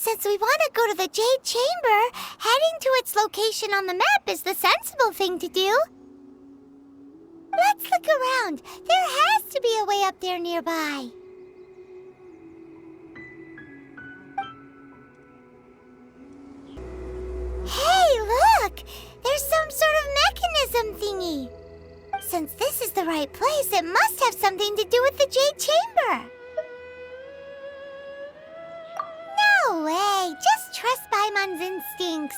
Since we want to go to the Jade Chamber, heading to its location on the map is the sensible thing to do. Let's look around. There has to be a way up there nearby. Hey, look! There's some sort of mechanism thingy. Since this is the right place, it must have something to do with the Jade Chamber. No way! Just trust Paimon's instincts.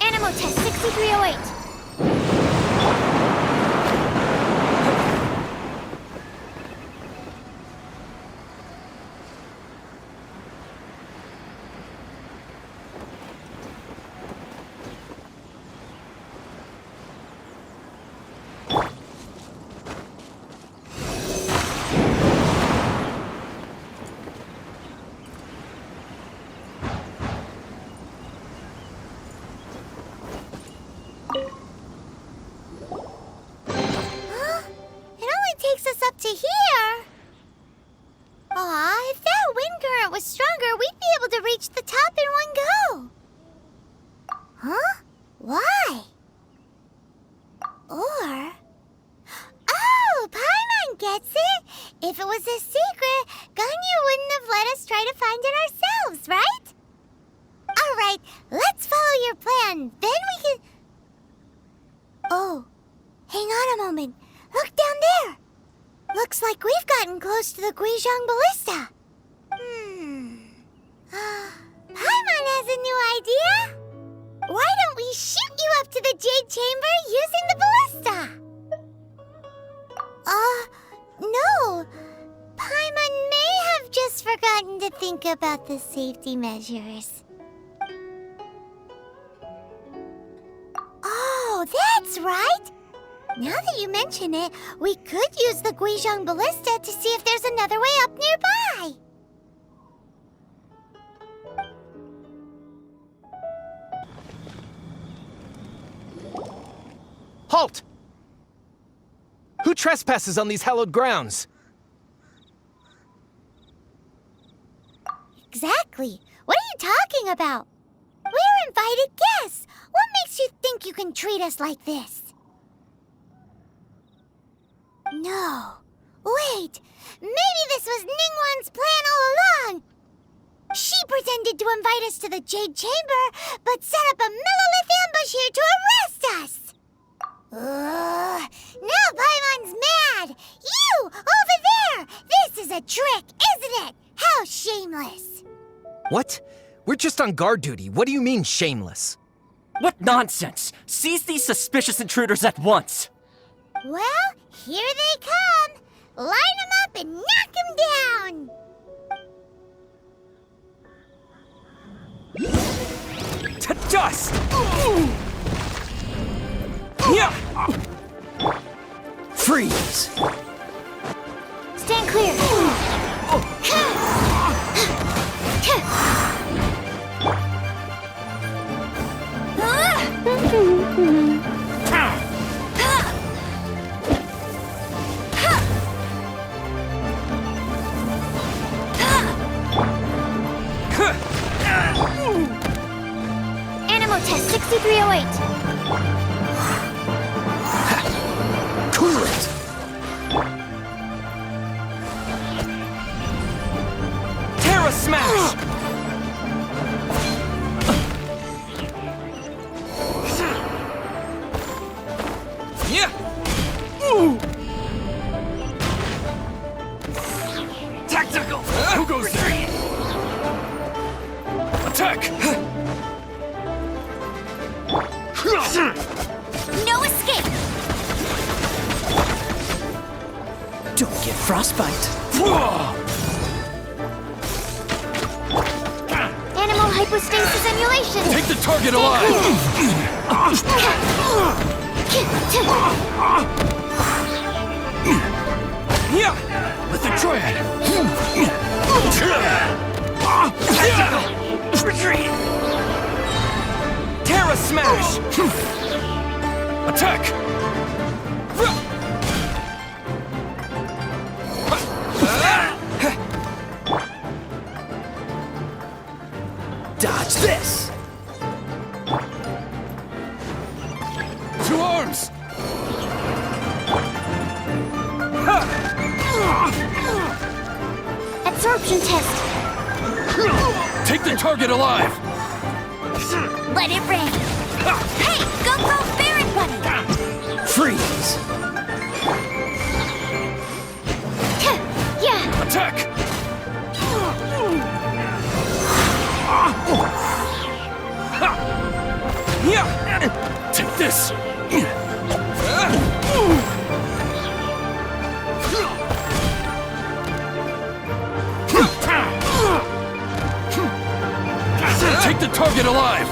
Animal test 6308. Up to here. Aw, if that wind current was stronger, we'd be able to reach the top in one go. Huh? Why? Or... Oh, Paimon gets it! If it was a secret, Ganyu wouldn't have let us try to find it ourselves, right? Alright, let's follow your plan. Then we can... Oh, hang on a moment. Look down there. Looks like we've gotten close to the Guizhong Ballista. Paimon has a new idea. Why don't we shoot you up to the Jade Chamber using the ballista? No. Paimon may have just forgotten to think about the safety measures. Oh, that's right. Now that you mention it, we could use the Guizhong Ballista to see if there's another way up nearby. Halt! Who trespasses on these hallowed grounds? Exactly. What are you talking about? We're invited guests. What makes you think you can treat us like this? No. Wait. Maybe this was Ningguang's plan all along. She pretended to invite us to the Jade Chamber, but set up a millilith ambush here to arrest us. Now Paimon's mad. You, over there. This is a trick, isn't it? How shameless. What? We're just on guard duty. What do you mean, shameless? What nonsense! Seize these suspicious intruders at once! Well, here they come. Line them up and knock them down. To dust! Yeah. Freeze! Stand clear. Animal test 6308. Cool it! Terra Smash! Yeah! Tactical! Who goes there? Don't get frostbite. Animal hypostasis emulation. Take the target alive! Yeah! With the triad! Retreat! Terra Smash! Attack! Dodge this! 2 arms! Absorption test. Take the target alive! Let it rain. Hey, go Baron Bunny. Freeze! Yeah. Attack! Take this! Take the target alive!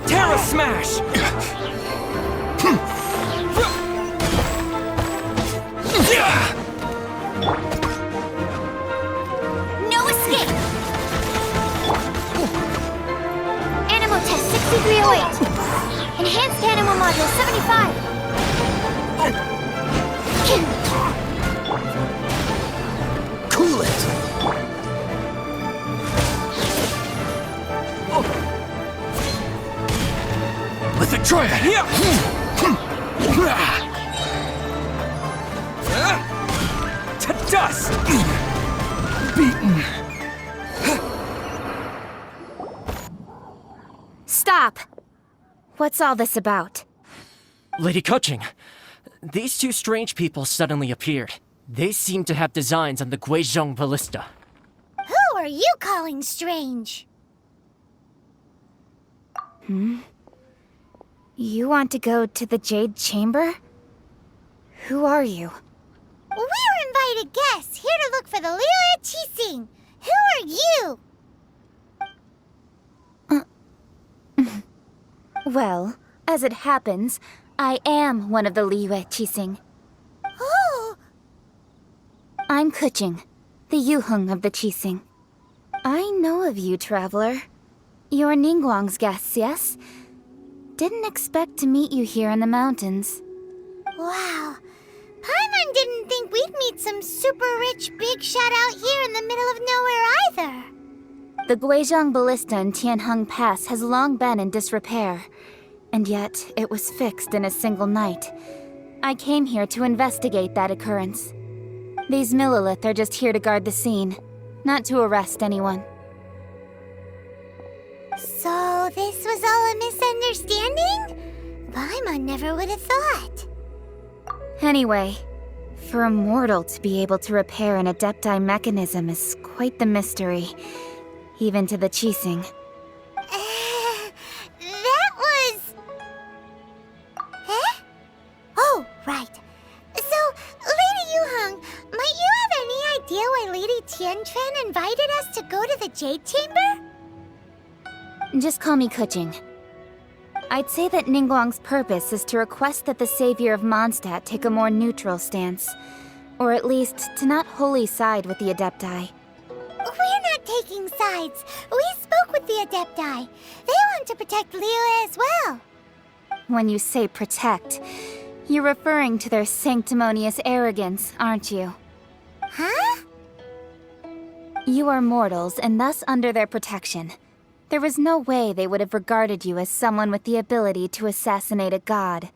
Terra Smash! No escape. Animal test 6308. Enhanced animal module 75. Cool it! With the triad! To dust! Beaten! Stop! What's all this about? Lady Coaching, these 2 strange people suddenly appeared. They seem to have designs on the Guizhong Ballista. Who are you calling strange? You want to go to the Jade Chamber? Who are you? We're invited guests here to look for the Liyue Qixing. Who are you? Well, as it happens, I am one of the Liyue Qixing. Oh, I'm Kuching, the Yuheng of the Qixing. I know of you, traveler. You're Ningguang's guests, yes? Didn't expect to meet you here in the mountains. wow. Paimon didn't think we'd meet some super rich big shot out here in the middle of nowhere either. The Guizhong Ballista in Tianheng Pass has long been in disrepair, and yet it was fixed in a single night. I came here to investigate that occurrence. These Millilith are just here to guard the scene, not to arrest anyone. So this was all a misunderstanding? Paimon never would have thought. Anyway, for a mortal to be able to repair an Adepti mechanism is quite the mystery, even to the Qixing. That was... Huh? Oh, right. So, Lady Yuheng, might you have any idea why Lady Tianquan invited us to go to the Jade Chamber? Just call me Kuching. I'd say that Ningguang's purpose is to request that the savior of Mondstadt take a more neutral stance. Or at least, to not wholly side with the Adepti. We're not taking sides. We spoke with the Adepti. They want to protect Liyue as well. When you say protect, you're referring to their sanctimonious arrogance, aren't you? Huh? You are mortals and thus under their protection. There was no way they would have regarded you as someone with the ability to assassinate a god.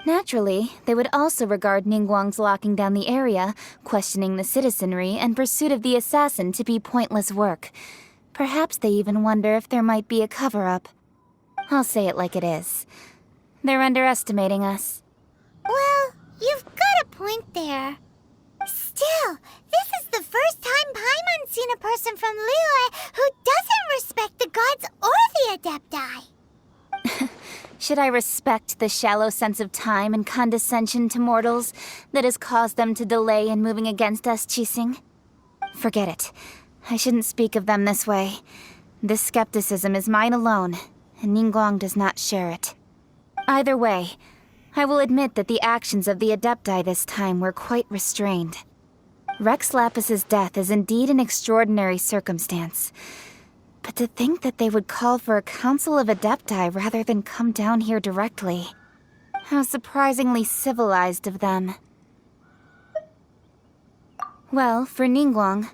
Naturally, they would also regard Ningguang's locking down the area, questioning the citizenry, and pursuit of the assassin to be pointless work. Perhaps they even wonder if there might be a cover-up. I'll say it like it is. They're underestimating us. Well, you've got a point there. Still, this is the first time Paimon's seen a person from Liyue who doesn't respect the gods or the Adepti. Should I respect the shallow sense of time and condescension to mortals that has caused them to delay in moving against us, Qixing? Forget it. I shouldn't speak of them this way. This skepticism is mine alone, and Ningguang does not share it. Either way, I will admit that the actions of the Adepti this time were quite restrained. Rex Lapis's death is indeed an extraordinary circumstance. But to think that they would call for a council of Adepti rather than come down here directly. How surprisingly civilized of them. Well, for Ningguang,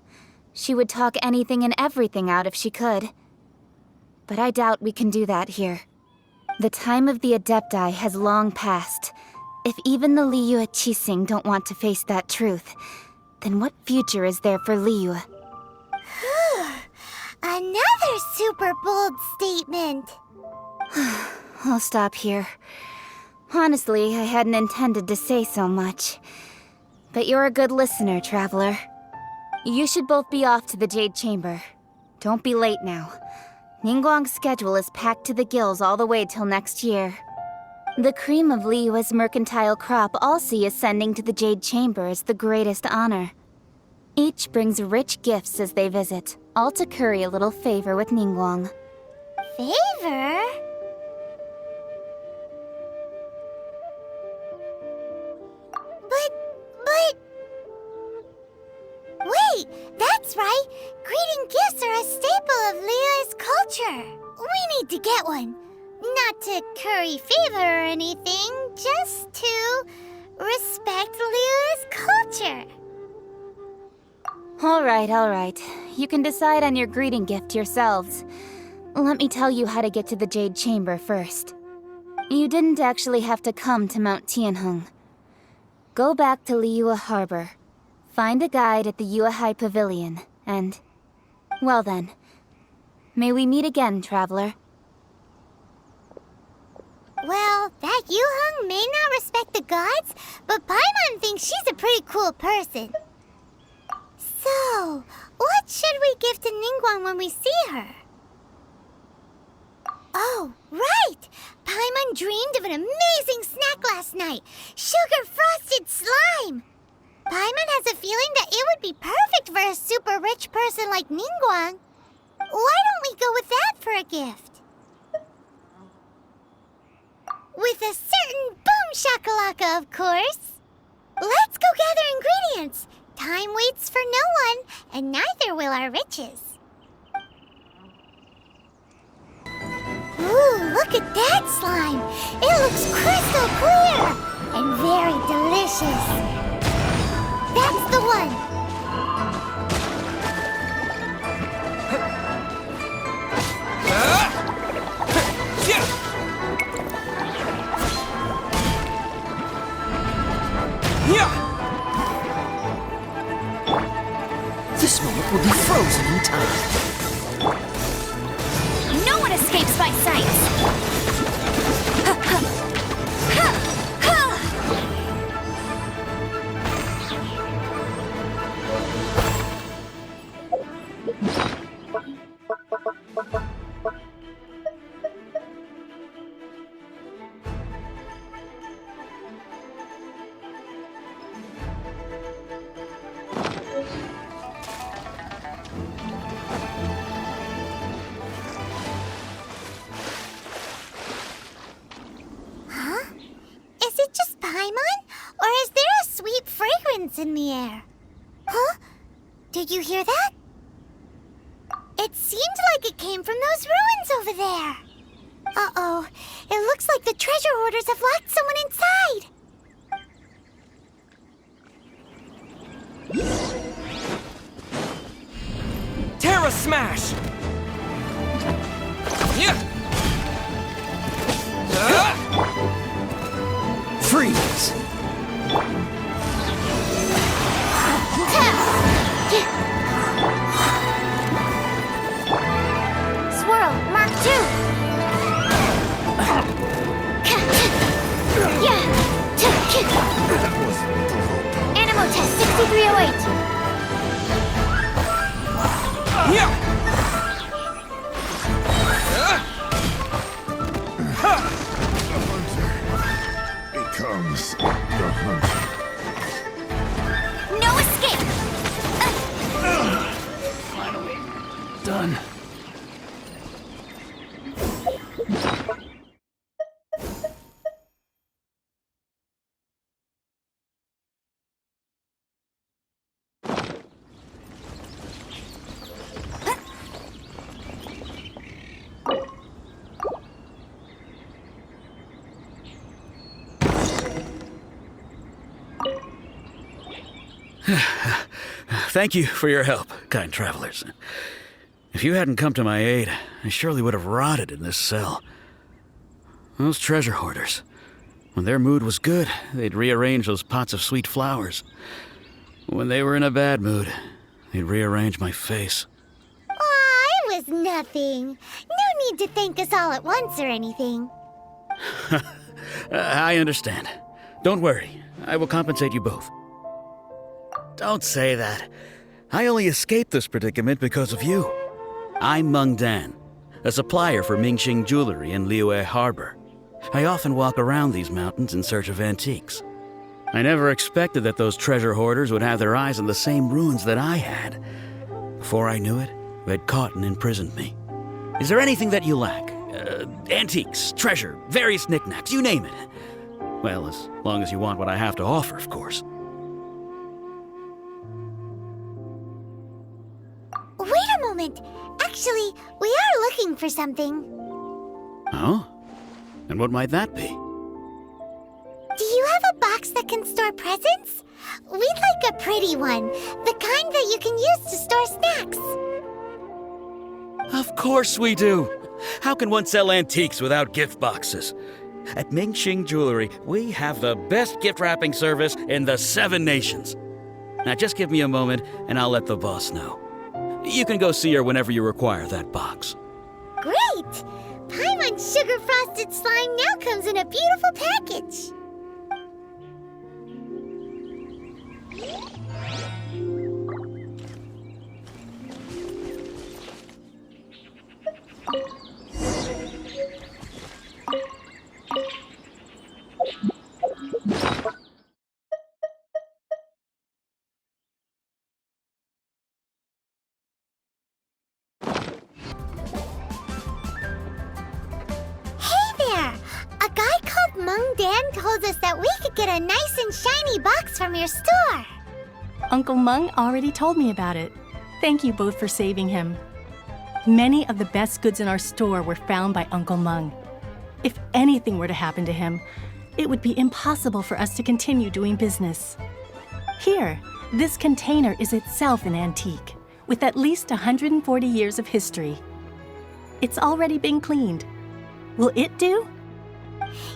she would talk anything and everything out if she could. But I doubt we can do that here. The time of the Adepti has long passed. If even the Liyue Qixing don't want to face that truth, then what future is there for Liyue? Another super bold statement. I'll stop here. Honestly, I hadn't intended to say so much. But you're a good listener, Traveler. You should both be off to the Jade Chamber. Don't be late now. Ningguang's schedule is packed to the gills all the way till next year. The cream of Liyue's mercantile crop all see ascending to the Jade Chamber as the greatest honor. Each brings rich gifts as they visit, all to curry a little favor with Ningguang. Favor? But... Wait, that's right! Greeting gifts are a staple of Liyue's culture. We need to get one. Not to curry favor or anything, just to respect Liyue's culture. All right. You can decide on your greeting gift yourselves. Let me tell you how to get to the Jade Chamber first. You didn't actually have to come to Mount Tianheng. Go back to Liyue Harbor. Find a guide at the Yuehai Pavilion, and... well then. May we meet again, Traveler. Well, that Yuheng may not respect the gods, but Paimon thinks she's a pretty cool person. So, what should we give to Ningguang when we see her? Oh, right! Paimon dreamed of an amazing snack last night! Sugar-frosted slime! Paimon has a feeling that it would be perfect for a super rich person like Ningguang. Why don't we go with that for a gift? With a certain boom shakalaka, of course! Let's go gather ingredients! Time waits for no one, and neither will our riches. Ooh, look at that slime! It looks crystal clear and very delicious. That's the one! This moment will be frozen in time. No one escapes my sight! In the air. Huh? Did you hear that? It seemed like it came from those ruins over there. Uh-oh. It looks like the treasure hoarders have locked someone inside. Terra Smash! Freeze! Swirl, Mark 2! Animo test 6308! comes the hunting. No escape! Finally. Done. Thank you for your help, kind travelers. If you hadn't come to my aid, I surely would have rotted in this cell. Those treasure hoarders, when their mood was good, they'd rearrange those pots of sweet flowers. When they were in a bad mood, they'd rearrange my face. Aw, it was nothing. No need to thank us all at once or anything. I understand. Don't worry, I will compensate you both. Don't say that. I only escaped this predicament because of you. I'm Meng Dan, a supplier for Mingxing Jewelry in Liyue Harbor. I often walk around these mountains in search of antiques. I never expected that those treasure hoarders would have their eyes on the same ruins that I had. Before I knew it, they'd caught and imprisoned me. Is there anything that you lack? Antiques, treasure, various knickknacks, you name it. Well, as long as you want what I have to offer, of course. Wait a moment. Actually, we are looking for something. Oh? And what might that be? Do you have a box that can store presents? We'd like a pretty one. The kind that you can use to store snacks. Of course we do. How can one sell antiques without gift boxes? At Mingxing Jewelry, we have the best gift wrapping service in the 7 nations. Now just give me a moment and I'll let the boss know. You can go see her whenever you require that box. Great! Paimon Sugar Frosted Slime now comes in a beautiful package. Dan told us that we could get a nice and shiny box from your store. Uncle Meng already told me about it. Thank you both for saving him. Many of the best goods in our store were found by Uncle Meng. If anything were to happen to him, it would be impossible for us to continue doing business. Here, this container is itself an antique, with at least 140 years of history. It's already been cleaned. Will it do?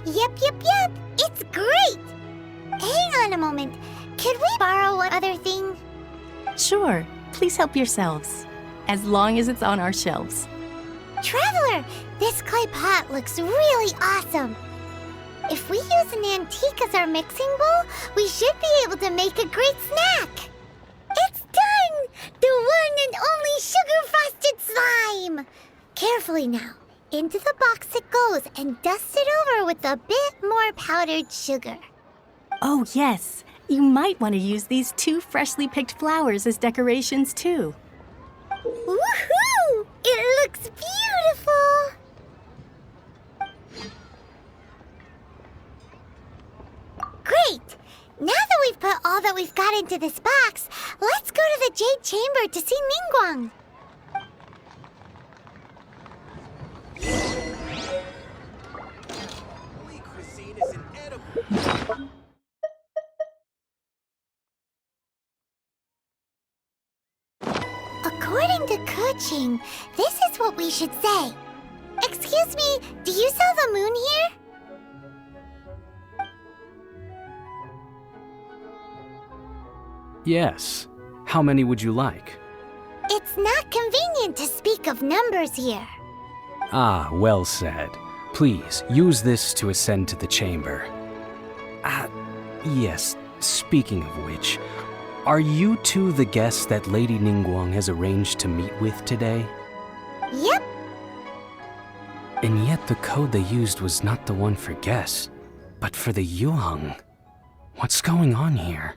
Yep. It's great! Hang on a moment. Could we borrow one other thing? Sure. Please help yourselves. As long as it's on our shelves. Traveler, this clay pot looks really awesome. If we use an antique as our mixing bowl, we should be able to make a great snack. It's done! The one and only sugar-frosted slime! Carefully now. Into the box it goes and dust it over with a bit more powdered sugar. Oh, yes. You might want to use these 2 freshly picked flowers as decorations, too. Woohoo! It looks beautiful! Great! Now that we've put all that we've got into this box, let's go to the Jade Chamber to see Ningguang. According to Kuching, this is what we should say. Excuse me, do you sell the moon here? Yes. How many would you like? It's not convenient to speak of numbers here. Ah, well said. Please, use this to ascend to the chamber. Yes, speaking of which, are you two the guests that Lady Ningguang has arranged to meet with today? Yep. And yet the code they used was not the one for guests. But for the Yuheng, what's going on here?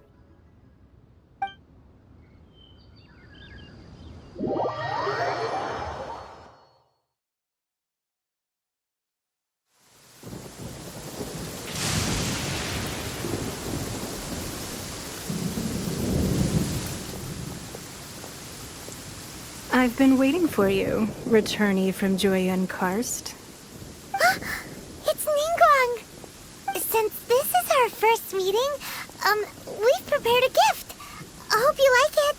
I've been waiting for you, returnee from Joyun Karst. It's Ningguang! Since this is our first meeting, we've prepared a gift. I hope you like it.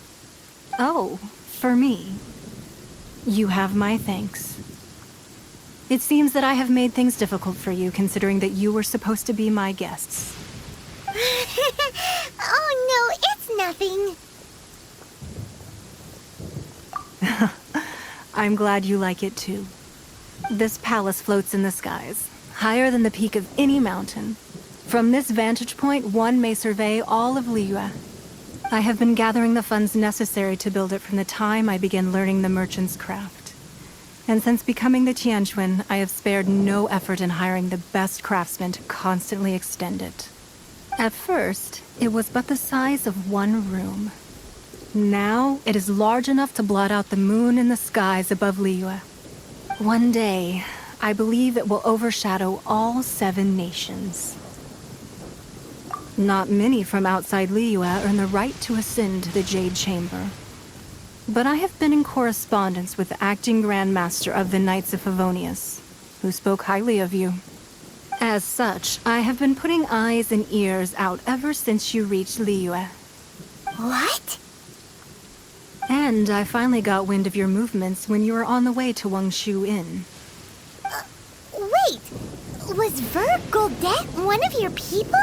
Oh, for me. You have my thanks. It seems that I have made things difficult for you, considering that you were supposed to be my guests. Oh no, it's nothing. I'm glad you like it too. This palace floats in the skies, higher than the peak of any mountain. From this vantage point, one may survey all of Liyue. I have been gathering the funds necessary to build it from the time I began learning the merchant's craft. And since becoming the Tianquan, I have spared no effort in hiring the best craftsmen to constantly extend it. At first, it was but the size of one room. Now, it is large enough to blot out the moon in the skies above Liyue. One day, I believe it will overshadow all 7 nations. Not many from outside Liyue earn the right to ascend to the Jade Chamber. But I have been in correspondence with the acting Grand Master of the Knights of Favonius, who spoke highly of you. As such, I have been putting eyes and ears out ever since you reached Liyue. What? And I finally got wind of your movements when you were on the way to Wangshu Inn. Wait, was Vergoldet one of your people?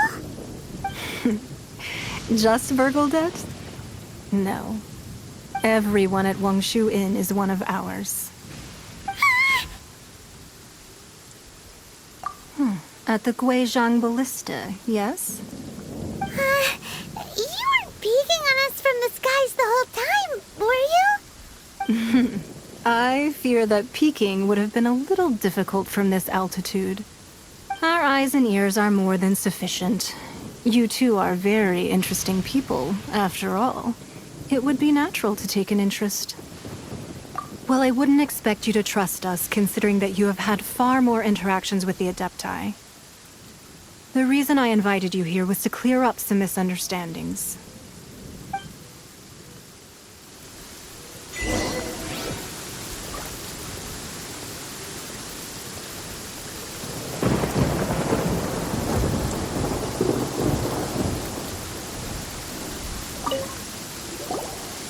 Just Vergoldet? No. Everyone at Wangshu Inn is one of ours. At the Guizhang Ballista, yes? You weren't peeking on us from the skies the whole time, were you? I fear that peeking would have been a little difficult from this altitude. Our eyes and ears are more than sufficient. You two are very interesting people, after all. It would be natural to take an interest. Well, I wouldn't expect you to trust us, considering that you have had far more interactions with the Adepti. The reason I invited you here was to clear up some misunderstandings.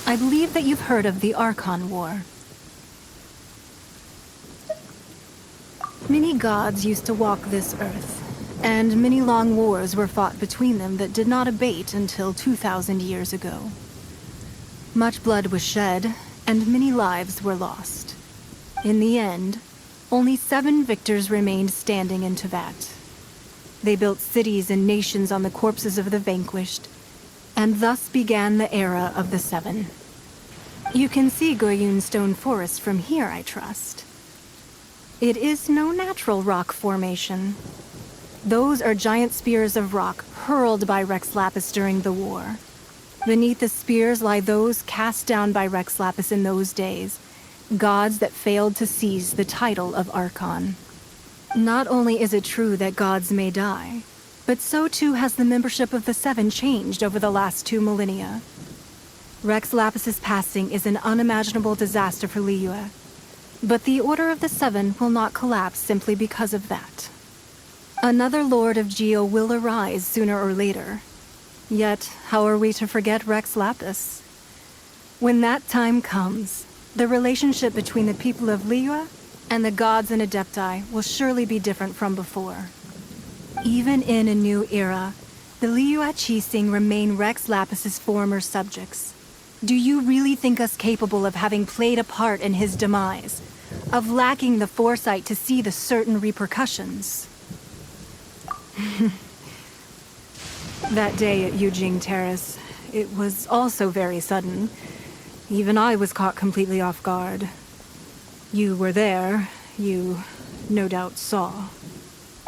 I believe that you've heard of the Archon War. Many gods used to walk this earth, and many long wars were fought between them that did not abate until 2,000 years ago. Much blood was shed, and many lives were lost. In the end, only 7 victors remained standing in Teyvat. They built cities and nations on the corpses of the vanquished, and thus began the era of the 7. You can see Goyun Stone Forest from here, I trust. It is no natural rock formation. Those are giant spears of rock hurled by Rex Lapis during the war. Beneath the spears lie those cast down by Rex Lapis in those days, gods that failed to seize the title of Archon. Not only is it true that gods may die, but so too has the membership of the 7 changed over the last 2 millennia. Rex Lapis's passing is an unimaginable disaster for Liyue, but the Order of the 7 will not collapse simply because of that. Another Lord of Geo will arise sooner or later. Yet, how are we to forget Rex Lapis? When that time comes, the relationship between the people of Liyue and the gods and Adepti will surely be different from before. Even in a new era, the Liyue Qixing remain Rex Lapis's former subjects. Do you really think us capable of having played a part in his demise? Of lacking the foresight to see the certain repercussions? That day at Yujing Terrace, it was also very sudden. Even I was caught completely off guard. You were there, you no doubt saw.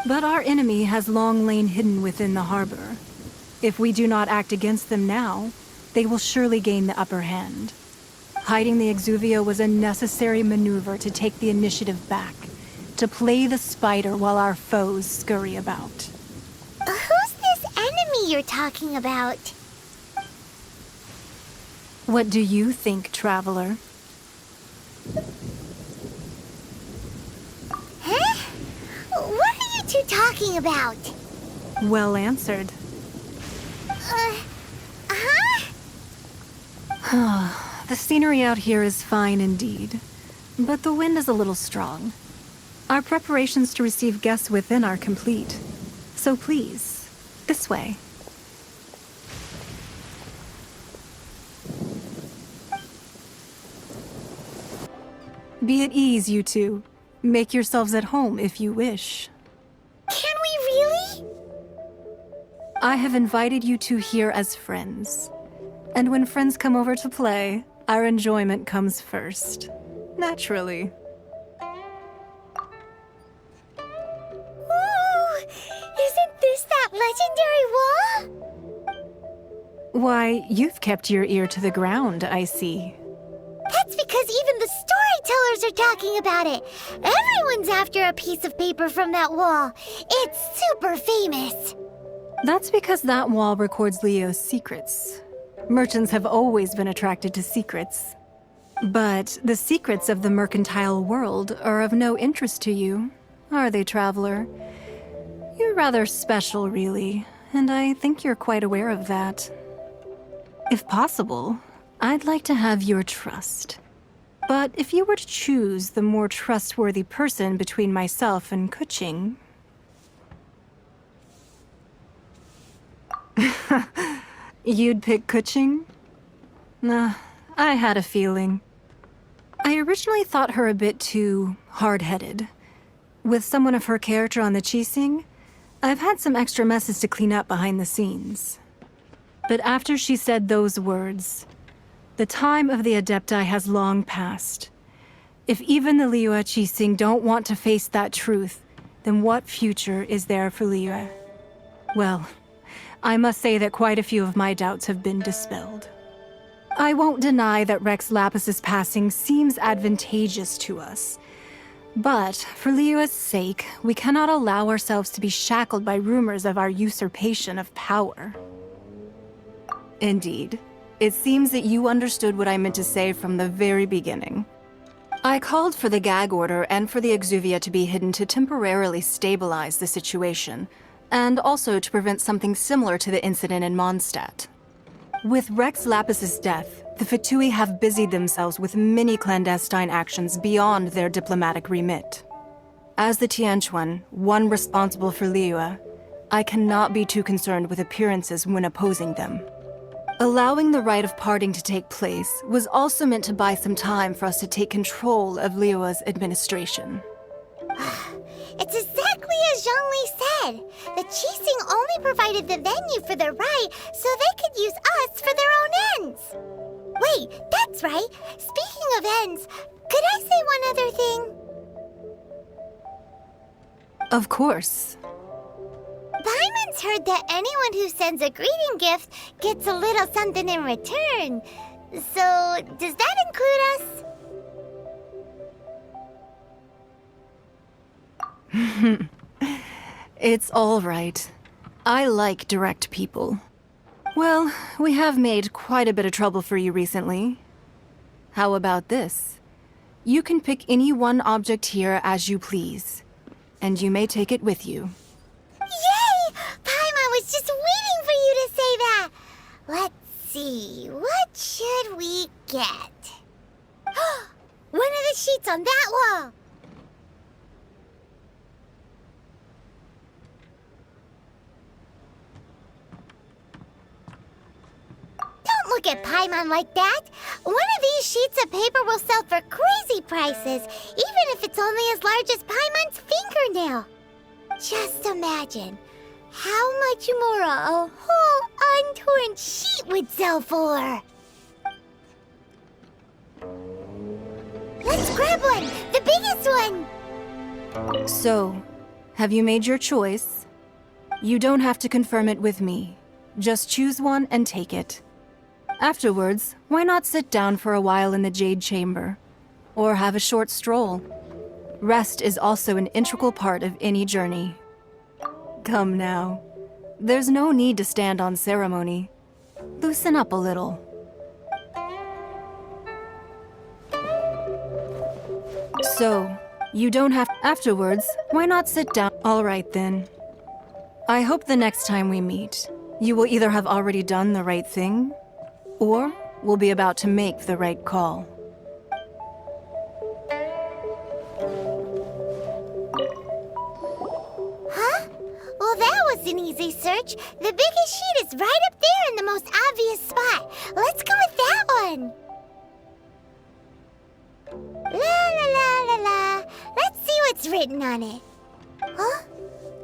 But our enemy has long lain hidden within the harbor. If we do not act against them now, they will surely gain the upper hand. Hiding the Exuvia was a necessary maneuver to take the initiative back, to play the spider while our foes scurry about. Who's this enemy you're talking about? What do you think, traveler? Huh? What are you two talking about? Well answered. The scenery out here is fine indeed, but the wind is a little strong. Our preparations to receive guests within are complete. So please, this way. Be at ease, you two. Make yourselves at home if you wish. Can we really? I have invited you two here as friends. And when friends come over to play, our enjoyment comes first. Naturally. Ooh, isn't this that legendary wall? Why, you've kept your ear to the ground, I see. That's because even the storytellers are talking about it. Everyone's after a piece of paper from that wall. It's super famous. That's because that wall records Leo's secrets. Merchants have always been attracted to secrets. But the secrets of the mercantile world are of no interest to you, are they, traveler? You're rather special, really, and I think you're quite aware of that. If possible, I'd like to have your trust. But if you were to choose the more trustworthy person between myself and Kuching... You'd pick Kuching? Nah, I had a feeling. I originally thought her a bit too hard-headed. With someone of her character on the Qixing, I've had some extra messes to clean up behind the scenes. But after she said those words, the time of the Adepti has long passed. If even the Liyue Qixing don't want to face that truth, then what future is there for Liyue? Well, I must say that quite a few of my doubts have been dispelled. I won't deny that Rex Lapis's passing seems advantageous to us. But for Liyue's sake, we cannot allow ourselves to be shackled by rumors of our usurpation of power. Indeed. It seems that you understood what I meant to say from the very beginning. I called for the gag order and for the Exuvia to be hidden to temporarily stabilize the situation, and also to prevent something similar to the incident in Mondstadt. With Rex Lapis's death, the Fatui have busied themselves with many clandestine actions beyond their diplomatic remit. As the Tianquan, one responsible for Liyue, I cannot be too concerned with appearances when opposing them. Allowing the rite of parting to take place was also meant to buy some time for us to take control of Liyue's administration. It's exactly as Zhongli said. The Qixing only provided the venue for the rite so they could use us for their own ends. Wait, that's right. Speaking of ends, could I say one other thing? Of course. Paimon's heard that anyone who sends a greeting gift gets a little something in return. So, does that include us? It's all right. I like direct people. Well, we have made quite a bit of trouble for you recently. How about this? You can pick any one object here as you please, and you may take it with you. Yay! Paimon was just waiting for you to say that. Let's see, what should we get? One of the sheets on that wall. Don't look at Paimon like that. One of these sheets of paper will sell for crazy prices, even if it's only as large as Paimon's fingernail. Just imagine how much more a whole untorn sheet would sell for. Let's grab one, the biggest one. So, Have you made your choice? You don't have to confirm it with me. Just choose one and take it. Afterwards, why not sit down for a while in the Jade Chamber? Or have a short stroll? Rest is also an integral part of any journey. Come now. There's no need to stand on ceremony. Loosen up a little. So, you don't have... Afterwards, why not sit down? All right then. I hope the next time we meet, you will either have already done the right thing, or will be about to make the right call. Huh? Well, that was an easy search. The biggest sheet is right up there in the most obvious spot. Let's go with that one. La la la la la. Let's see what's written on it. Huh?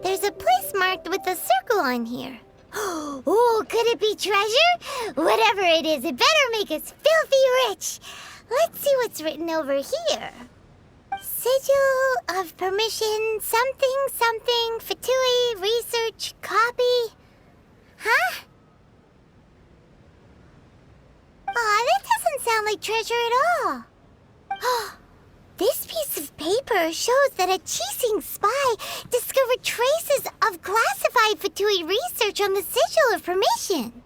There's a place marked with a circle on here. Oh, could it be treasure? Whatever it is, it better make us filthy rich. Let's see what's written over here. Sigil of permission, something, something, Fatui, research, copy. Huh? Aw, that doesn't sound like treasure at all. This piece of paper shows that a Chising spy discovered traces of classified Fatui research on the Sigil of Permission.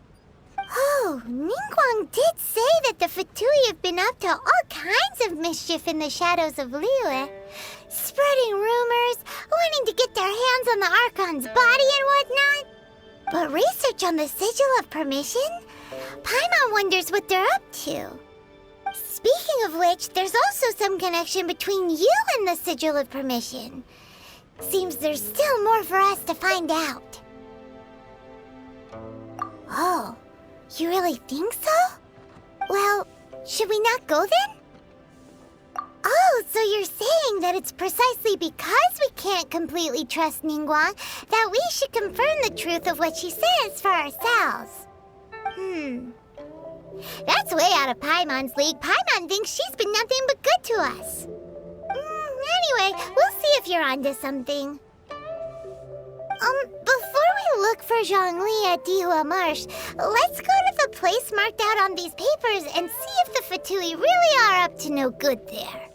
Oh, Ningguang did say that the Fatui have been up to all kinds of mischief in the shadows of Liyue, spreading rumors, wanting to get their hands on the Archon's body and whatnot. But research on the Sigil of Permission? Paimon wonders what they're up to. Speaking of which, there's also some connection between you and the Sigil of Permission. Seems there's still more for us to find out. Oh, you really think so? Well, should we not go then? Oh, so you're saying that it's precisely because we can't completely trust Ningguang that we should confirm the truth of what she says for ourselves. That's way out of Paimon's league. Paimon thinks she's been nothing but good to us. Anyway, we'll see if you're onto something. Before we look for Zhongli at Dihua Marsh, let's go to the place marked out on these papers and see if the Fatui really are up to no good there.